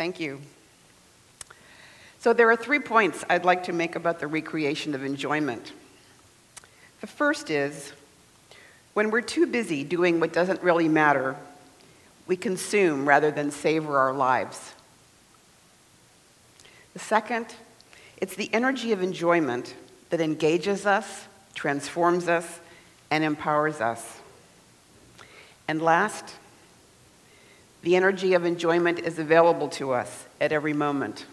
Thank you. So there are 3 points I'd like to make about the recreation of enjoyment. The first is, when we're too busy doing what doesn't really matter, we consume rather than savor our lives. The second, it's the energy of enjoyment that engages us, transforms us, and empowers us. And last, the energy of enjoyment is available to us at every moment.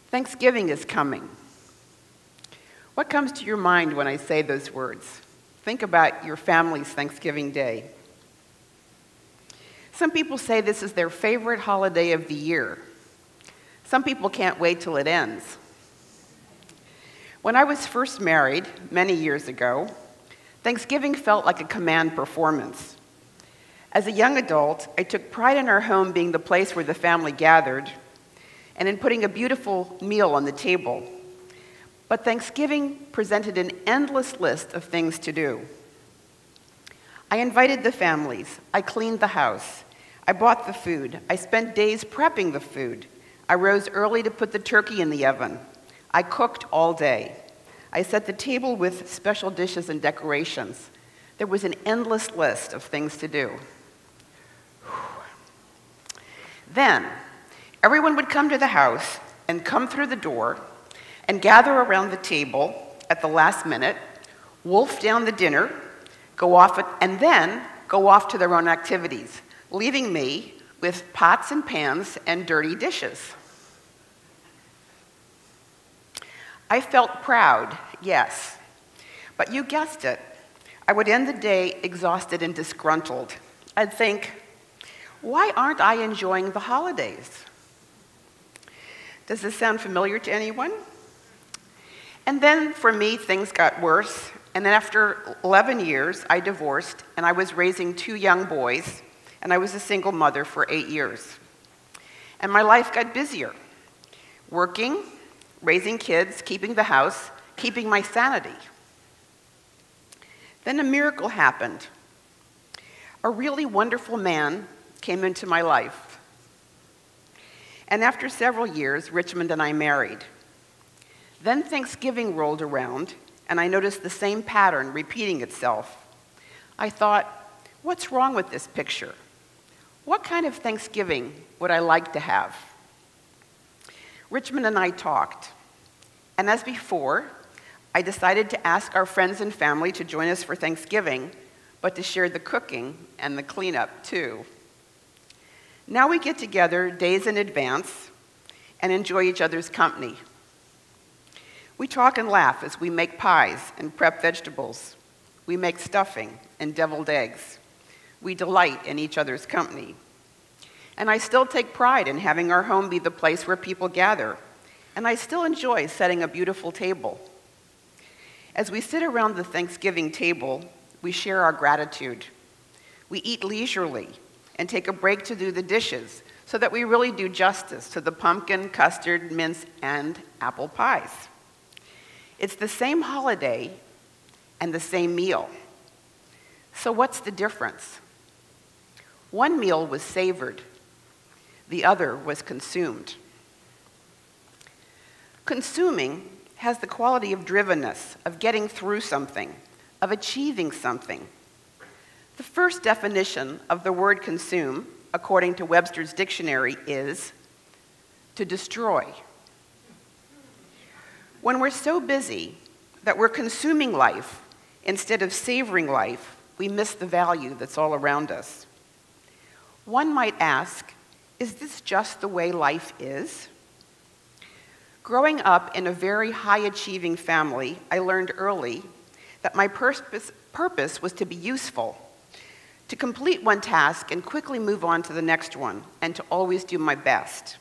Thanksgiving is coming. What comes to your mind when I say those words? Think about your family's Thanksgiving Day. Some people say this is their favorite holiday of the year. Some people can't wait till it ends. When I was first married, many years ago, Thanksgiving felt like a command performance. As a young adult, I took pride in our home being the place where the family gathered and in putting a beautiful meal on the table. But Thanksgiving presented an endless list of things to do. I invited the families, I cleaned the house, I bought the food, I spent days prepping the food, I rose early to put the turkey in the oven, I cooked all day, I set the table with special dishes and decorations. There was an endless list of things to do. Then, everyone would come to the house and come through the door and gather around the table at the last minute, wolf down the dinner, and then go off to their own activities, leaving me with pots and pans and dirty dishes. I felt proud, yes, but you guessed it. I would end the day exhausted and disgruntled. I'd think, why aren't I enjoying the holidays? Does this sound familiar to anyone? And then, for me, things got worse. And then after 11 years, I divorced, and I was raising 2 young boys, and I was a single mother for 8 years. And my life got busier. Working, raising kids, keeping the house, keeping my sanity. Then a miracle happened. A really wonderful man came into my life. And after several years, Richmond and I married. Then Thanksgiving rolled around, and I noticed the same pattern repeating itself. I thought, what's wrong with this picture? What kind of Thanksgiving would I like to have? Richmond and I talked, and as before, I decided to ask our friends and family to join us for Thanksgiving, but to share the cooking and the cleanup too. Now we get together days in advance and enjoy each other's company. We talk and laugh as we make pies and prep vegetables. We make stuffing and deviled eggs. We delight in each other's company. And I still take pride in having our home be the place where people gather. And I still enjoy setting a beautiful table. As we sit around the Thanksgiving table, we share our gratitude. We eat leisurely and take a break to do the dishes so that we really do justice to the pumpkin, custard, mince, and apple pies. It's the same holiday and the same meal. So what's the difference? One meal was savored. The other was consumed. Consuming has the quality of drivenness, of getting through something, of achieving something. The first definition of the word consume, according to Webster's dictionary, is to destroy. When we're so busy that we're consuming life instead of savoring life, we miss the value that's all around us. One might ask, is this just the way life is? Growing up in a very high-achieving family, I learned early that my purpose was to be useful, to complete one task and quickly move on to the next one, and to always do my best.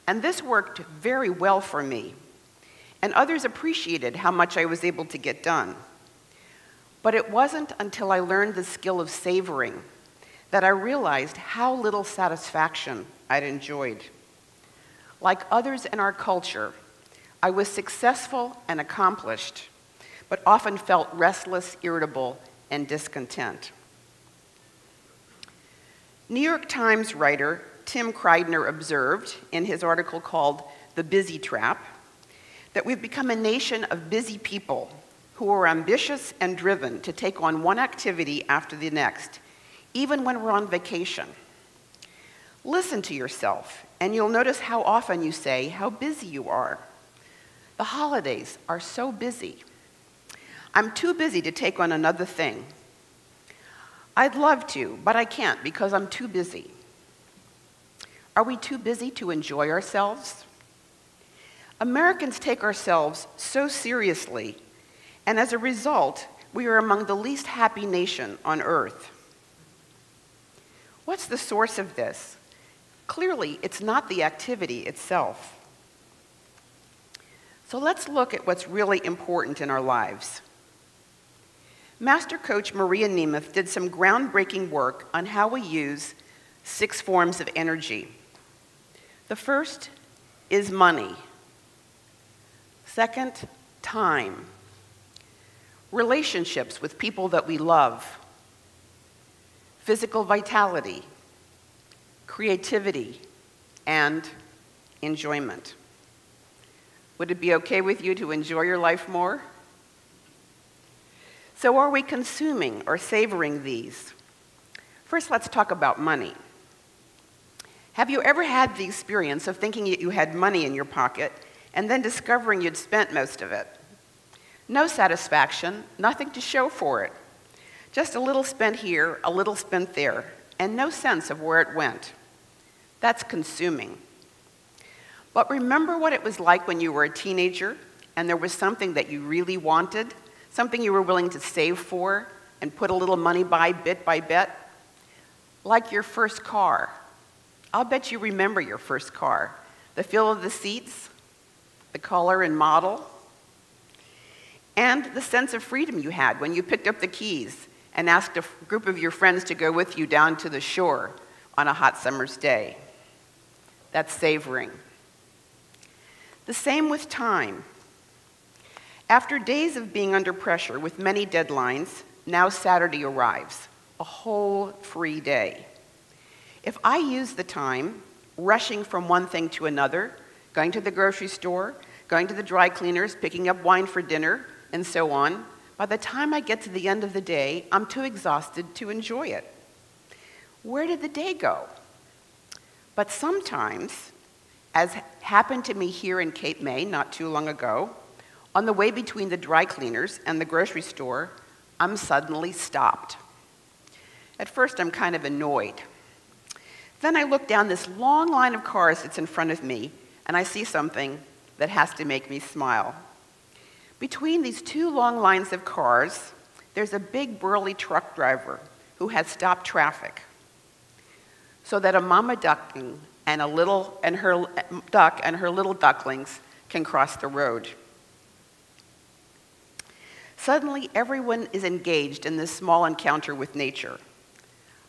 And this worked very well for me, and others appreciated how much I was able to get done. But it wasn't until I learned the skill of savoring that I realized how little satisfaction I'd enjoyed. Like others in our culture, I was successful and accomplished, but often felt restless, irritable, and discontent. New York Times writer Tim Kreidner observed in his article called The Busy Trap that we've become a nation of busy people who are ambitious and driven to take on one activity after the next, even when we're on vacation. Listen to yourself, and you'll notice how often you say how busy you are. The holidays are so busy. I'm too busy to take on another thing. I'd love to, but I can't because I'm too busy. Are we too busy to enjoy ourselves? Americans take ourselves so seriously, and as a result, we are among the least happy nation on earth. What's the source of this? Clearly, it's not the activity itself. So let's look at what's really important in our lives. Master coach Maria Nemeth did some groundbreaking work on how we use 6 forms of energy. The first is money. Second, time. Relationships with people that we love. Physical vitality. Creativity. And enjoyment. Would it be okay with you to enjoy your life more? So are we consuming or savoring these? First, let's talk about money. Have you ever had the experience of thinking that you had money in your pocket and then discovering you'd spent most of it? No satisfaction, nothing to show for it. Just a little spent here, a little spent there, and no sense of where it went. That's consuming. But remember what it was like when you were a teenager and there was something that you really wanted? Something you were willing to save for and put a little money by bit by bit? Like your first car. I'll bet you remember your first car. The feel of the seats, the color and model, and the sense of freedom you had when you picked up the keys and asked a group of your friends to go with you down to the shore on a hot summer's day. That's savoring. The same with time. After days of being under pressure with many deadlines, now Saturday arrives, a whole free day. If I use the time rushing from one thing to another, going to the grocery store, going to the dry cleaners, picking up wine for dinner, and so on, by the time I get to the end of the day, I'm too exhausted to enjoy it. Where did the day go? But sometimes, as happened to me here in Cape May not too long ago, on the way between the dry cleaners and the grocery store, I'm suddenly stopped. At first, I'm kind of annoyed. Then I look down this long line of cars that's in front of me, and I see something that has to make me smile. Between these 2 long lines of cars, there's a big burly truck driver who has stopped traffic so that a mama duckling and her duck and her little ducklings can cross the road. Suddenly, everyone is engaged in this small encounter with nature.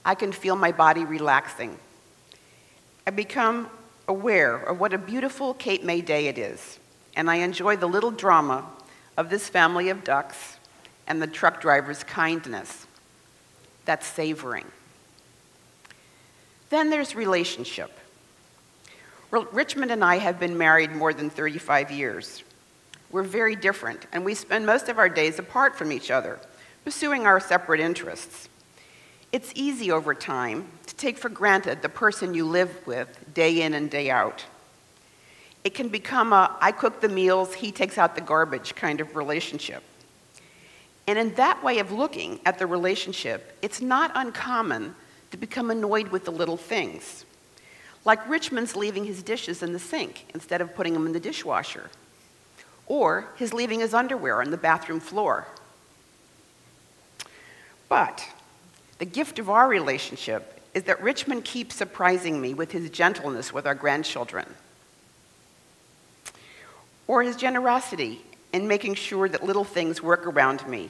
I can feel my body relaxing. I become aware of what a beautiful Cape May day it is, and I enjoy the little drama of this family of ducks and the truck driver's kindness. That's savoring. Then there's relationship. Richmond and I have been married more than 35 years. We're very different, and we spend most of our days apart from each other, pursuing our separate interests. It's easy over time to take for granted the person you live with day in and day out. It can become a I cook the meals, he takes out the garbage kind of relationship. And in that way of looking at the relationship, it's not uncommon to become annoyed with the little things. Like Richmond's leaving his dishes in the sink instead of putting them in the dishwasher. Or his leaving his underwear on the bathroom floor. But the gift of our relationship is that Richmond keeps surprising me with his gentleness with our grandchildren. Or his generosity in making sure that little things work around me.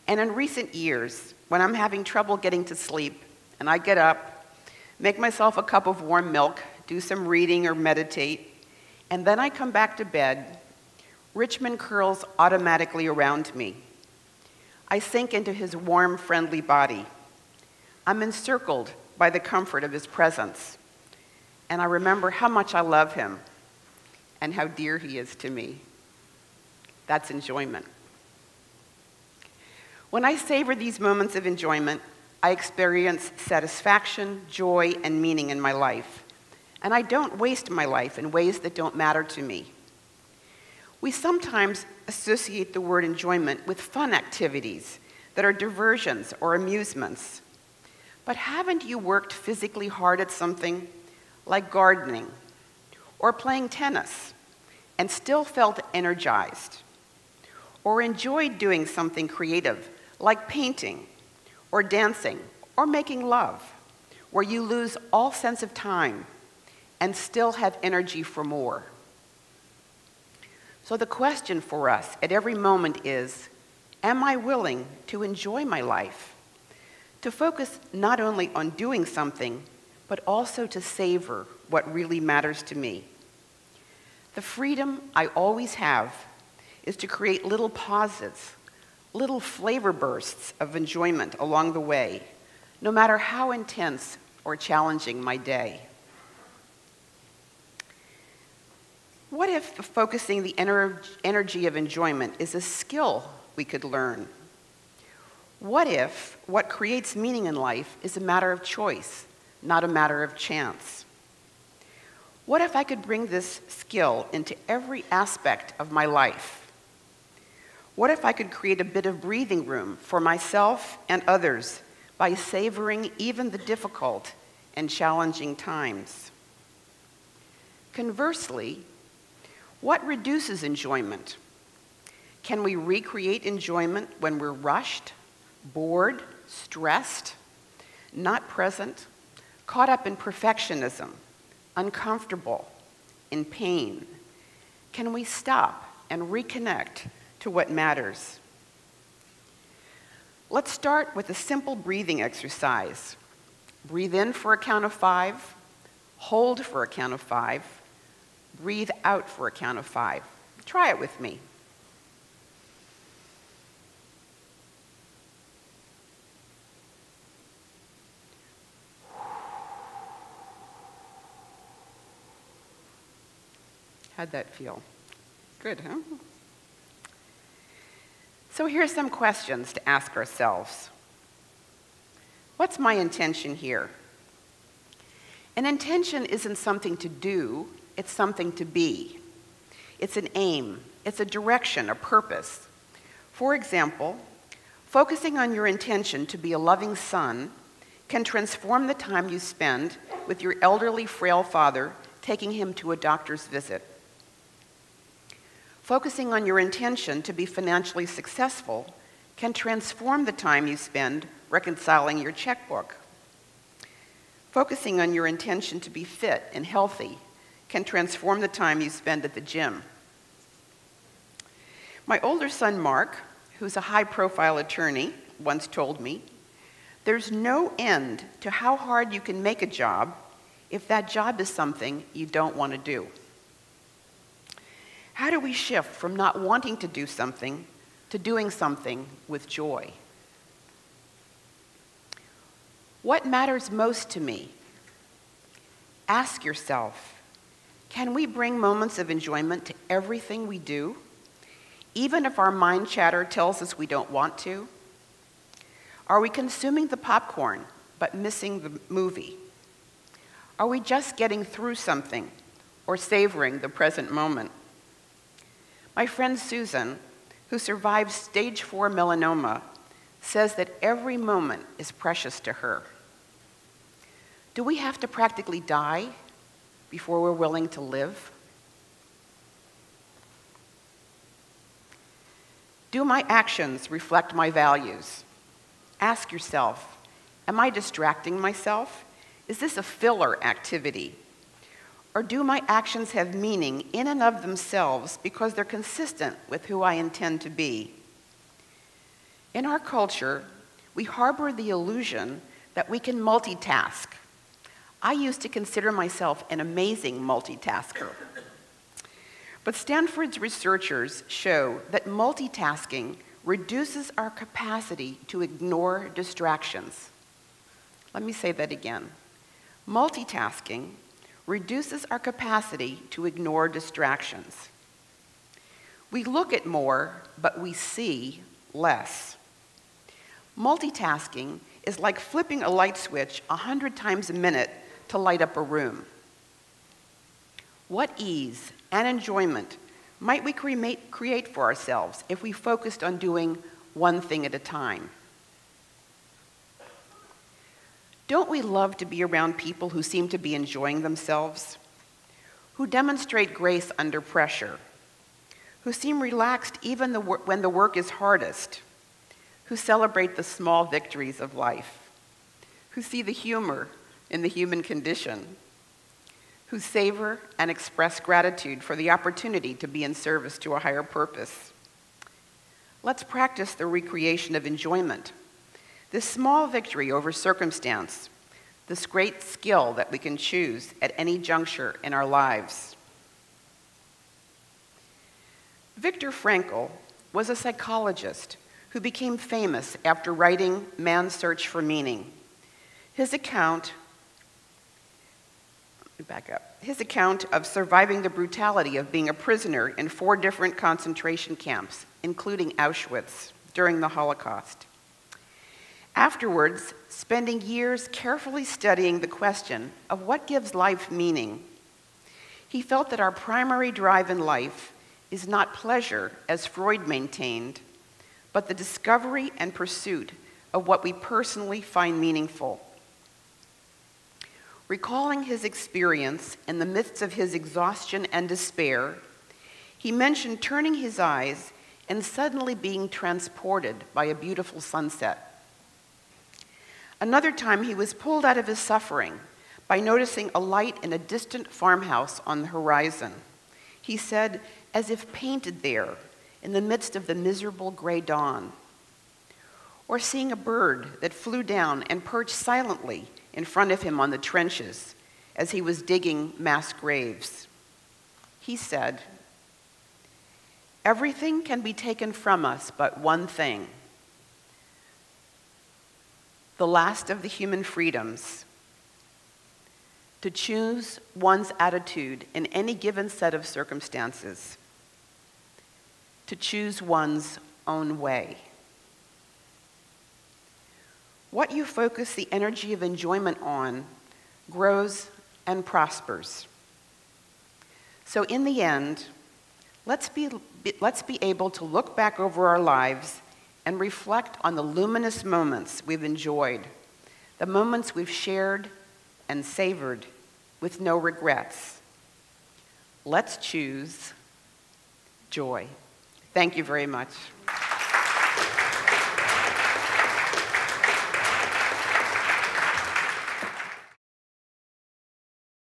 And in recent years, when I'm having trouble getting to sleep, and I get up, make myself a cup of warm milk, do some reading or meditate, and then I come back to bed, Richmond curls automatically around me. I sink into his warm, friendly body. I'm encircled by the comfort of his presence. And I remember how much I love him and how dear he is to me. That's enjoyment. When I savor these moments of enjoyment, I experience satisfaction, joy, and meaning in my life. And I don't waste my life in ways that don't matter to me. We sometimes associate the word enjoyment with fun activities that are diversions or amusements. But haven't you worked physically hard at something like gardening or playing tennis and still felt energized? Or enjoyed doing something creative like painting or dancing or making love, where you lose all sense of time and still have energy for more? So the question for us at every moment is, am I willing to enjoy my life? To focus not only on doing something, but also to savor what really matters to me. The freedom I always have is to create little pauses, little flavor bursts of enjoyment along the way, no matter how intense or challenging my day. What if focusing the energy of enjoyment is a skill we could learn? What if what creates meaning in life is a matter of choice, not a matter of chance? What if I could bring this skill into every aspect of my life? What if I could create a bit of breathing room for myself and others by savoring even the difficult and challenging times? Conversely, what reduces enjoyment? Can we recreate enjoyment when we're rushed, bored, stressed, not present, caught up in perfectionism, uncomfortable, in pain? Can we stop and reconnect to what matters? Let's start with a simple breathing exercise. Breathe in for a count of 5, hold for a count of 5, breathe out for a count of 5. Try it with me. How'd that feel? Good, huh? So here's some questions to ask ourselves. What's my intention here? An intention isn't something to do, it's something to be. It's an aim, it's a direction, a purpose. For example, focusing on your intention to be a loving son can transform the time you spend with your elderly, frail father, taking him to a doctor's visit. Focusing on your intention to be financially successful can transform the time you spend reconciling your checkbook. Focusing on your intention to be fit and healthy can transform the time you spend at the gym. My older son, Mark, who's a high-profile attorney, once told me, "There's no end to how hard you can make a job if that job is something you don't want to do." How do we shift from not wanting to do something to doing something with joy? What matters most to me? Ask yourself, can we bring moments of enjoyment to everything we do, even if our mind chatter tells us we don't want to? Are we consuming the popcorn but missing the movie? Are we just getting through something or savoring the present moment? My friend Susan, who survived stage 4 melanoma, says that every moment is precious to her. Do we have to practically die before we're willing to live? Do my actions reflect my values? Ask yourself, am I distracting myself? Is this a filler activity? Or do my actions have meaning in and of themselves because they're consistent with who I intend to be? In our culture, we harbor the illusion that we can multitask. I used to consider myself an amazing multitasker. But Stanford's researchers show that multitasking reduces our capacity to ignore distractions. Let me say that again. Multitasking reduces our capacity to ignore distractions. We look at more, but we see less. Multitasking is like flipping a light switch 100 times a minute to light up a room. What ease and enjoyment might we create for ourselves if we focused on doing one thing at a time? Don't we love to be around people who seem to be enjoying themselves, who demonstrate grace under pressure, who seem relaxed even when the work is hardest, who celebrate the small victories of life, who see the humor in the human condition, who savor and express gratitude for the opportunity to be in service to a higher purpose? Let's practice the recreation of enjoyment, this small victory over circumstance, this great skill that we can choose at any juncture in our lives. Viktor Frankl was a psychologist who became famous after writing Man's Search for Meaning. His account of surviving the brutality of being a prisoner in 4 different concentration camps, including Auschwitz, during the Holocaust. Afterwards, spending years carefully studying the question of what gives life meaning, he felt that our primary drive in life is not pleasure, as Freud maintained, but the discovery and pursuit of what we personally find meaningful. Recalling his experience in the midst of his exhaustion and despair, he mentioned turning his eyes and suddenly being transported by a beautiful sunset. Another time, he was pulled out of his suffering by noticing a light in a distant farmhouse on the horizon. He said, as if painted there in the midst of the miserable gray dawn. Or seeing a bird that flew down and perched silently in front of him on the trenches as he was digging mass graves. He said, everything can be taken from us but one thing, the last of the human freedoms, to choose one's attitude in any given set of circumstances, to choose one's own way. What you focus the energy of enjoyment on grows and prospers. So in the end, let's be able to look back over our lives and reflect on the luminous moments we've enjoyed, the moments we've shared and savored with no regrets. Let's choose joy. Thank you very much.